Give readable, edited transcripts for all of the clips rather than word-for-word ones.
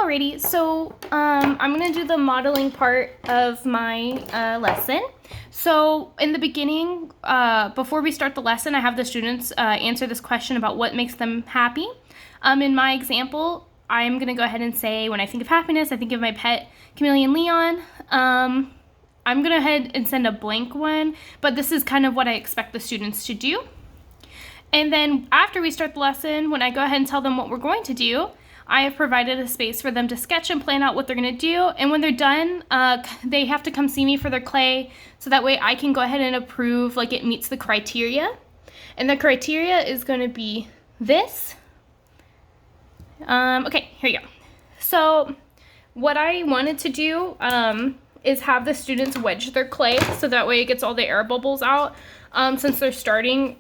Alrighty, so I'm going to do the modeling part of my lesson. So in the beginning, before we start the lesson, I have the students answer this question about what makes them happy. In my example, I'm going to go ahead and say, when I think of happiness, I think of my pet chameleon Leon. I'm going to go ahead and send a blank one, but this is kind of what I expect the students to do. And then after we start the lesson, when I go ahead and tell them what we're going to do, I have provided a space for them to sketch and plan out what they're going to do. And when they're done, they have to come see me for their clay, so that way I can go ahead and approve like it meets the criteria. And the criteria is going to be this. Okay, here you go. So what I wanted to do is have the students wedge their clay, so that way it gets all the air bubbles out. Since they're starting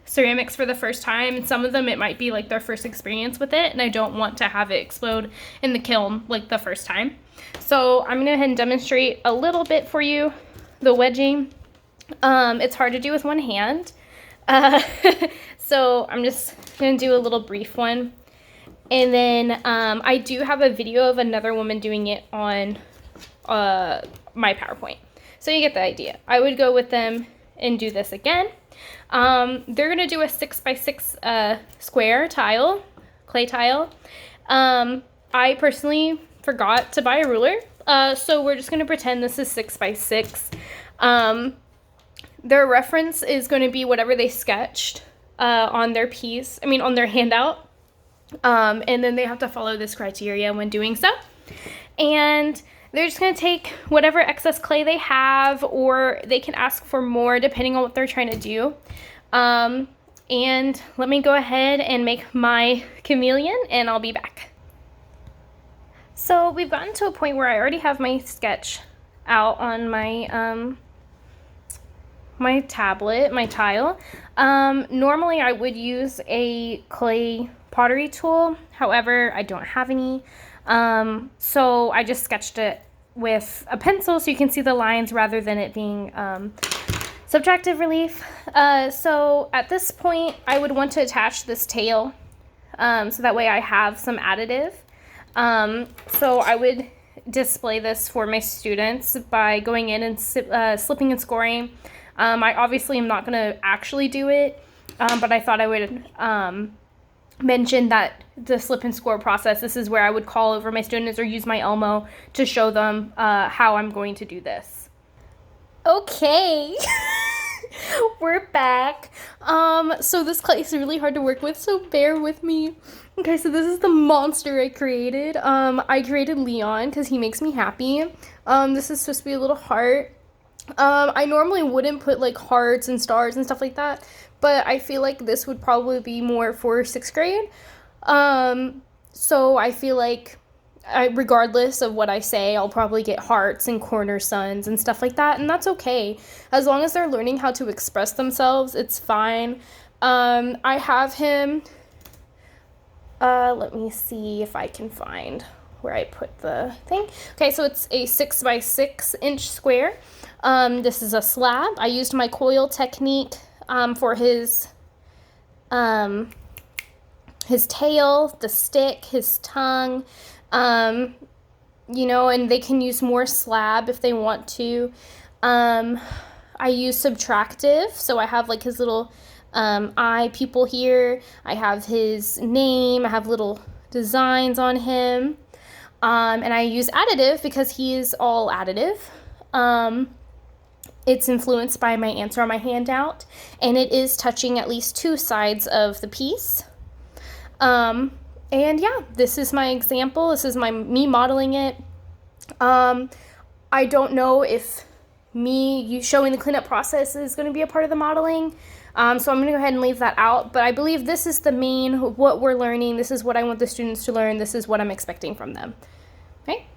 ceramics for the first time, and some of them it might be like their first experience with it, and I don't want to have it explode in the kiln like the first time. So I'm gonna go ahead and demonstrate a little bit for you the wedging. It's hard to do with one hand, so I'm just gonna do a little brief one, and then I do have a video of another woman doing it on my PowerPoint, so you get the idea. I would go with them and do this again. They're gonna do a 6x6 square tile, clay tile. I personally forgot to buy a ruler, so we're just gonna pretend this is 6x6. Their reference is going to be whatever they sketched on their piece, on their handout, and then they have to follow this criteria when doing so. And they're just going to take whatever excess clay they have, or they can ask for more depending on what they're trying to do. And let me go ahead and make my chameleon, and I'll be back. So we've gotten to a point where I already have my sketch out on my my tablet, my tile. Normally I would use a clay pottery tool, however I don't have any. So I just sketched it with a pencil so you can see the lines rather than it being subtractive relief. So at this point I would want to attach this tail, so that way I have some additive. So I would display this for my students by going in and slipping and scoring. I obviously am not going to actually do it, but I thought I would mention that the slip and score process, this is where I would call over my students or use my Elmo to show them how I'm going to do this. Okay, we're back. So this clay is really hard to work with, so bear with me. Okay, so this is the monster I created. I created Leon because he makes me happy. This is supposed to be a little heart. I normally wouldn't put like hearts and stars and stuff like that, but I feel like this would probably be more for 6th grade. So I feel like regardless of what I say, I'll probably get hearts and corner suns and stuff like that, and that's okay. As long as they're learning how to express themselves, it's fine. I have him, let me see if I can find where I put the thing. Okay, so it's a 6x6 inch square. This is a slab. I used my coil technique for his tail, the stick, his tongue, and they can use more slab if they want to. I use subtractive, so I have like his little eye pupil here. I have his name. I have little designs on him. And I use additive because he is all additive. It's influenced by my answer on my handout, and it is touching at least 2 sides of the piece. And yeah, this is my example. This is me modeling it. I don't know if you showing the cleanup process is going to be a part of the modeling. So I'm going to go ahead and leave that out, but I believe this is the main, what we're learning. This is what I want the students to learn. This is what I'm expecting from them. Okay.